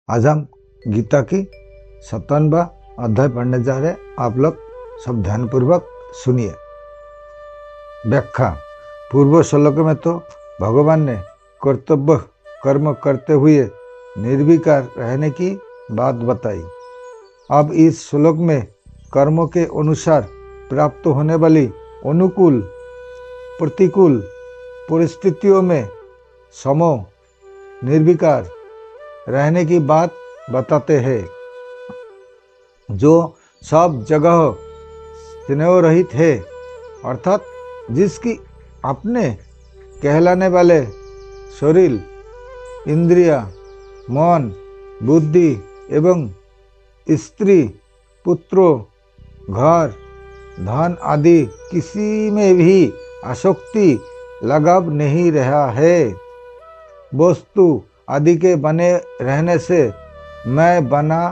आज हम गीता की 57वां अध्याय पढ़ने जा रहे हैं। आप लोग सब ध्यानपूर्वक सुनिए। व्याख्या। पूर्व श्लोक में तो भगवान ने कर्तव्य कर्म करते हुए निर्विकार रहने की बात बताई। अब इस श्लोक में कर्मों के अनुसार प्राप्त होने वाली अनुकूल प्रतिकूल परिस्थितियों में समो निर्विकार रहने की बात बताते हैं, जो सब जगह स्नेह रहित है, अर्थात जिसकी अपने कहलाने वाले शरीर, इंद्रिया, मन, बुद्धि एवं स्त्री, पुत्रों, घर, धन आदि किसी में भी आसक्ति लगाव नहीं रहा है। वस्तु आदि के बने रहने से मैं बना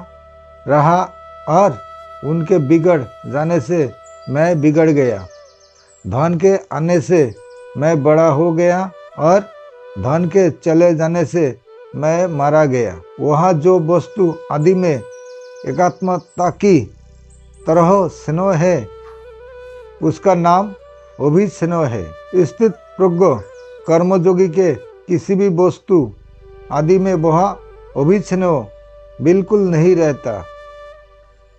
रहा और उनके बिगड़ जाने से मैं बिगड़ गया। धन के आने से मैं बड़ा हो गया और धन के चले जाने से मैं मारा गया। वहाँ जो वस्तु आदि में एकात्मता की तरह स्नेह है, उसका नाम अभिस्नेह है। स्थित प्रज्ञ कर्मयोगी के किसी भी वस्तु आदि में वह अभिस्नेह बिल्कुल नहीं रहता।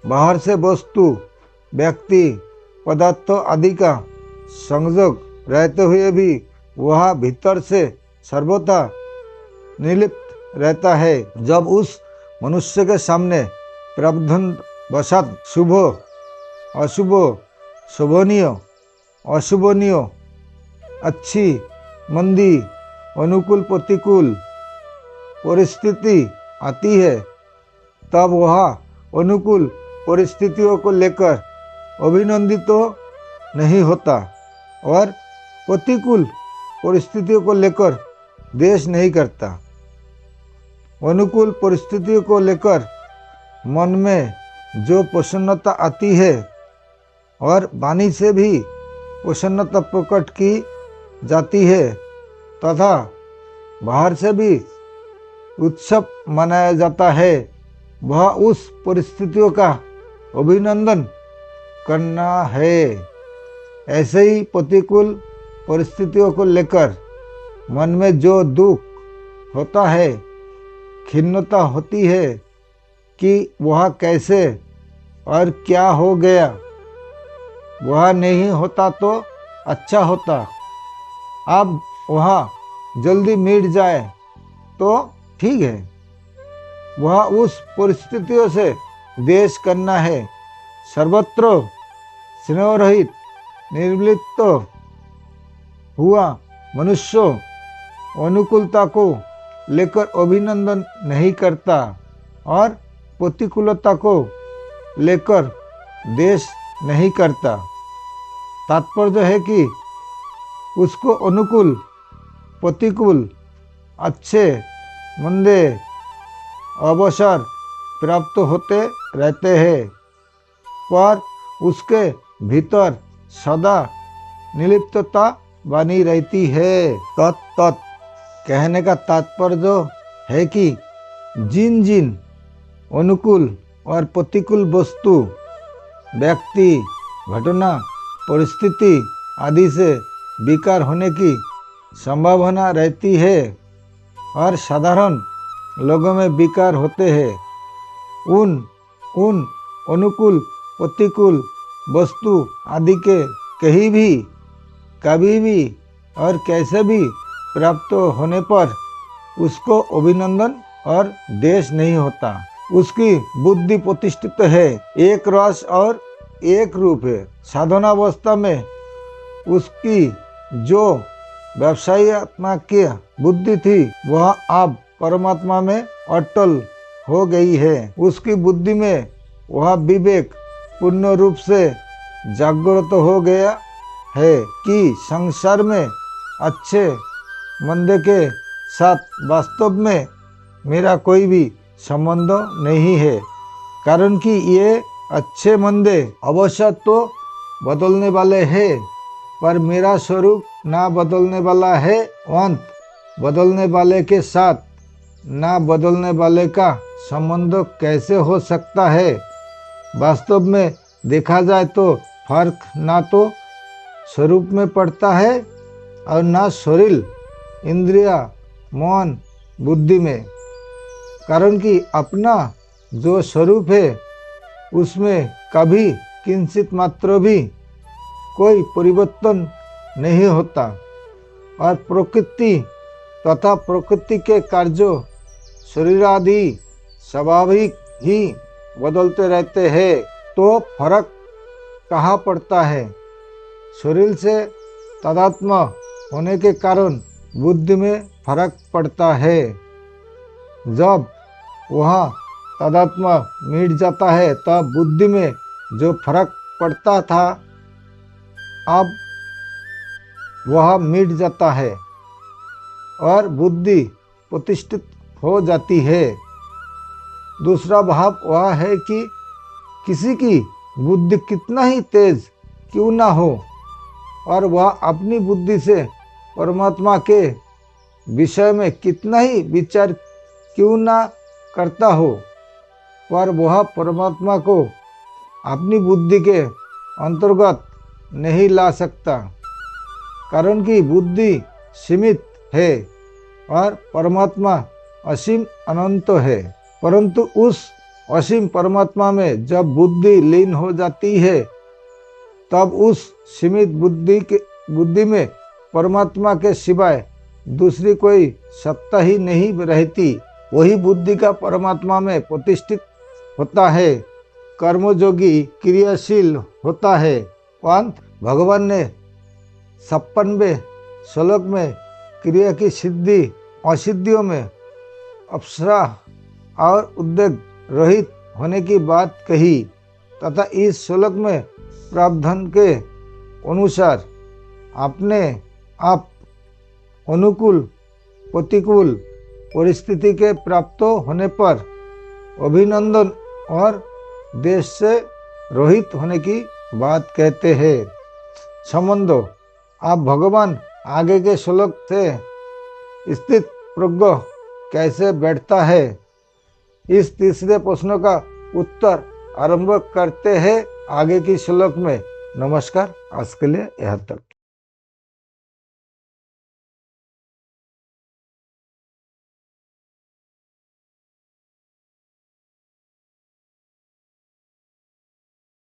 बाहर से वस्तु, व्यक्ति, पदार्थ आदि का संयोग रहते हुए भी वह भीतर से सर्वथा निर्लिप्त रहता है। जब उस मनुष्य के सामने प्रारब्ध वशात शुभ अशुभ, शोभनीय अशुभनीय, अच्छी मंदी, अनुकूल प्रतिकूल परिस्थिति आती है, तब वह अनुकूल परिस्थितियों को लेकर अभिनंदित तो नहीं होता और प्रतिकूल परिस्थितियों को लेकर द्वेष नहीं करता। अनुकूल परिस्थितियों को लेकर मन में जो प्रसन्नता आती है और वाणी से भी प्रसन्नता प्रकट की जाती है तथा बाहर से भी उत्सव मनाया जाता है, वह उस परिस्थितियों का अभिनंदन करना है। ऐसे ही प्रतिकूल परिस्थितियों को लेकर मन में जो दुख होता है, खिन्नता होती है कि वह कैसे और क्या हो गया, वह नहीं होता तो अच्छा होता, अब वह जल्दी मिट जाए तो ठीक है। वह उस परिस्थितियों से द्वेष करना है। सर्वत्र स्नेह रहित निर्लिप्त हुआ मनुष्य अनुकूलता को लेकर अभिनंदन नहीं करता और प्रतिकूलता को लेकर द्वेष नहीं करता। तात्पर्य है कि उसको अनुकूल प्रतिकूल, अच्छे मंदे अवसर प्राप्त होते रहते हैं, पर उसके भीतर सदा निर्लिप्तता बनी रहती है। तत् कहने का तात्पर्य है कि जिन जिन अनुकूल और प्रतिकूल वस्तु, व्यक्ति, घटना, परिस्थिति आदि से विकार होने की संभावना रहती है और साधारण लोगों में विकार होते हैं, उन अनुकूल प्रतिकूल वस्तु आदि के कहीं भी, कभी भी और कैसे भी प्राप्त होने पर उसको अभिनंदन और द्वेष नहीं होता। उसकी बुद्धि प्रतिष्ठित है, एक रस और एक रूप है। साधनावस्था में उसकी जो व्यवसायित्मक बुद्धि थी, वह अब परमात्मा में अटल हो गई है। उसकी बुद्धि में वह विवेक पूर्ण रूप से जागृत हो गया है कि संसार में अच्छे मंदे के साथ वास्तव में मेरा कोई भी संबंध नहीं है, कारण कि ये अच्छे मंदे अवश्य तो बदलने वाले हैं, पर मेरा स्वरूप ना बदलने वाला है। अंत बदलने वाले के साथ ना बदलने वाले का संबंध कैसे हो सकता है? वास्तव में देखा जाए तो फर्क ना तो स्वरूप में पड़ता है और ना शरीर, इंद्रिया, मन, बुद्धि में। कारण कि अपना जो स्वरूप है उसमें कभी किंचित मात्र भी कोई परिवर्तन नहीं होता और प्रकृति तथा प्रकृति के कार्यों शरीर आदि स्वाभाविक ही बदलते रहते हैं। तो फर्क कहाँ पड़ता है? शरीर से तादात्म्य होने के कारण बुद्धि में फर्क पड़ता है। जब वह तादात्म्य मिट जाता है तब बुद्धि में जो फर्क पड़ता था अब वह मिट जाता है और बुद्धि प्रतिष्ठित हो जाती है। दूसरा भाव वह है कि किसी की बुद्धि कितना ही तेज क्यों ना हो और वह अपनी बुद्धि से परमात्मा के विषय में कितना ही विचार क्यों ना करता हो, पर वह परमात्मा को अपनी बुद्धि के अंतर्गत नहीं ला सकता। कारण कि बुद्धि सीमित है और परमात्मा असीम अनंत है। परंतु उस असीम परमात्मा में जब बुद्धि लीन हो जाती है तब उस सीमित बुद्धि में परमात्मा के सिवाय दूसरी कोई सत्ता ही नहीं रहती। वही बुद्धि का परमात्मा में प्रतिष्ठित होता है, कर्मयोगी क्रियाशील होता है। भगवान ने 56वें श्लोक में क्रिया की सिद्धि असिद्धियों में अप्सरा और उद्वेग रहित होने की बात कही तथा इस श्लोक में प्रावधान के अनुसार अपने आप अनुकूल प्रतिकूल परिस्थिति के प्राप्त होने पर अभिनंदन और देश से रहित होने की बात कहते हैं। संबंधो, आप भगवान आगे के श्लोक से स्थित प्रज्ञ कैसे बैठता है, इस तीसरे प्रश्न का उत्तर आरंभ करते हैं आगे की श्लोक में। नमस्कार, आज के लिए यहाँ तक।